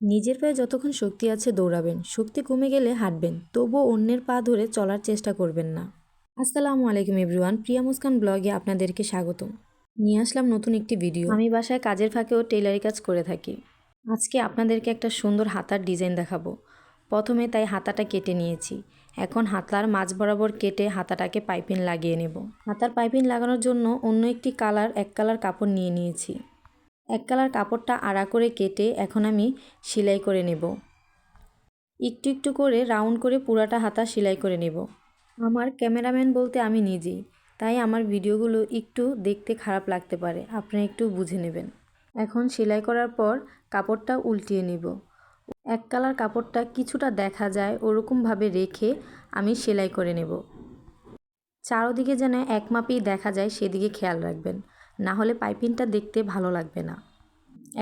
নিজের পায়ে যতক্ষণ শক্তি আছে দৌড়াবেন, শক্তি কমে গেলে হাঁটবেন, তবুও অন্যের পা ধরে চলার চেষ্টা করবেন না। আসসালামু আলাইকুম এভরিওয়ান, প্রিয়া মুস্কান ব্লগে আপনাদেরকে স্বাগতম। নিয়ে আসলাম নতুন একটি ভিডিও। আমি বাসায় কাজের ফাঁকেও টেলারি কাজ করে থাকি। আজকে আপনাদেরকে একটা সুন্দর হাতার ডিজাইন দেখাবো। প্রথমে তাই হাতাটা কেটে নিয়েছি। এখন হাতার মাঝ বরাবর কেটে হাতাটাকে পাইপিং লাগিয়ে নেব। হাতার পাইপিং লাগানোর জন্য অন্য একটি এক কালার কাপড় নিয়ে নিয়েছি। এক কালার কাপড়টা আড়া করে কেটে এখন আমি সেলাই করে নেব। একটু একটু করে রাউন্ড করে পুরাটা হাতা সেলাই করে নেব। আমার ক্যামেরাম্যান বলতে আমি নিজেই, তাই আমার ভিডিওগুলো একটু দেখতে খারাপ লাগতে পারে, আপনারা একটু বুঝে নেবেন। এখন সেলাই করার পর কাপড়টা উল্টিয়ে নেব। এক কালার কাপড়টা কিছুটা দেখা যায় ওরকমভাবে রেখে আমি সেলাই করে নেব। চারদিকে যেন এক মাপেই দেখা যায় সেদিকে খেয়াল রাখবেন, না হলে পাইপিংটা দেখতে ভালো লাগবে না।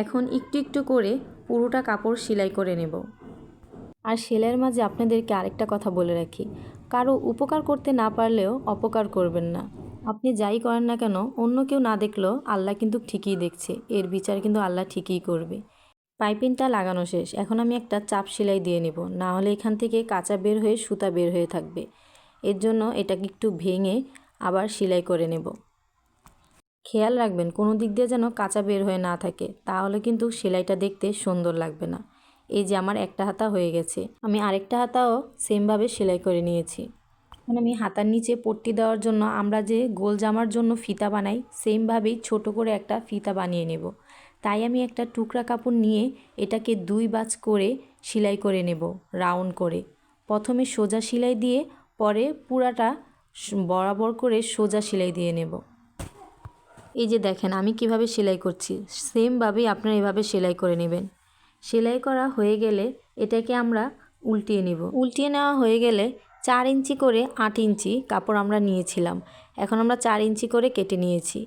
এখন একটু একটু করে পুরোটা কাপড় সেলাই করে নেব। আর সেলাইয়ের মাঝে আপনাদেরকে আরেকটা কথা বলে রাখি, কারো উপকার করতে না পারলেও অপকার করবেন না। আপনি যাই করেন না কেন, অন্য কেউ না দেখলেও আল্লাহ কিন্তু ঠিকই দেখছে, এর বিচার কিন্তু আল্লাহ ঠিকই করবে। পাইপিংটা লাগানো শেষ, এখন আমি একটা চাপ সেলাই দিয়ে নেব, না হলে এখান থেকে কাঁচা বের হয়ে সুতা বের হয়ে থাকবে। এর জন্য এটাকে একটু ভেঙে আবার সেলাই করে নেব। খেয়াল রাখবেন কোনো দিক দিয়ে যেন কাঁচা বের হয়ে না থাকে, তাহলে কিন্তু সেলাইটা দেখতে সুন্দর লাগবে না। এই যে আমার একটা হাতা হয়ে গেছে, আমি আরেকটা হাতাও সেমভাবে সেলাই করে নিয়েছি। এখন আমি হাতার নিচে পট্টি দেওয়ার জন্য আমরা যে গোল জামার জন্য ফিতা বানাই, সেমভাবেই ছোট করে একটা ফিতা বানিয়ে নেব। তাই আমি একটা টুকরা কাপড় নিয়ে এটাকে 2 ভাঁজ করে সেলাই করে নেব রাউন্ড করে। প্রথমে সোজা সেলাই দিয়ে পরে পুরাটা বরাবর করে সোজা সেলাই দিয়ে নেব। এই যে দেখেন আমি কিভাবে সেলাই করছি, সেমভাবেই আপনারা এভাবে সেলাই করে নেবেন। সেলাই করা হয়ে গেলে এটাকে আমরা উল্টিয়ে নেব। উল্টিয়ে নেওয়া হয়ে গেলে 4 ইঞ্চি করে 8 ইঞ্চি কাপড় আমরা নিয়েছিলাম, এখন আমরা 4 ইঞ্চি করে কেটে নিয়েছি।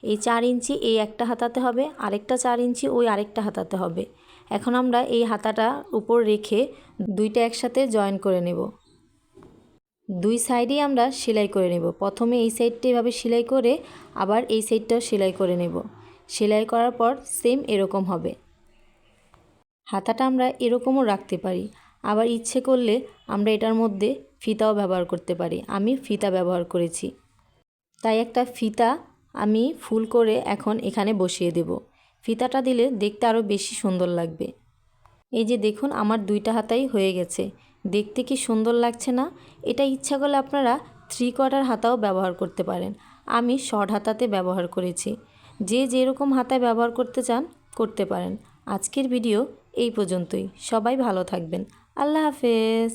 এই 4 ইঞ্চি এই একটা হাতাতে হবে, আরেকটা 4 ইঞ্চি ওই আরেকটা হাতাতে হবে। এখন আমরা এই হাতাটা উপর রেখে দুইটা একসাথে জয়েন করে নেব। 2 সাইডেই আমরা সেলাই করে নেব। প্রথমে এই সাইডটা এভাবে সেলাই করে আবার এই সাইডটাও সেলাই করে নেব। সেলাই করার পর সেম এরকম হবে। হাতাটা আমরা এরকমও রাখতে পারি, আবার ইচ্ছে করলে আমরা এটার মধ্যে ফিতাও ব্যবহার করতে পারি। আমি ফিতা ব্যবহার করেছি, তাই একটা ফিতা আমি ফুল করে এখন এখানে বসিয়ে দেব। ফিতাটা দিলে দেখতে আরও বেশি সুন্দর লাগবে। এই যে দেখুন আমার দুইটা হাতাই হয়ে গেছে, দেখতে কি সুন্দর লাগছে না? এটা ইচ্ছা করলে আপনারা 3/4 হাতাও ব্যবহার করতে পারেন, আমি শর্ট হাতাতে ব্যবহার করেছি। যে যেরকম হাতায় ব্যবহার করতে চান করতে পারেন। আজকের ভিডিও এই পর্যন্তই, সবাই ভালো থাকবেন, আল্লাহ হাফেজ।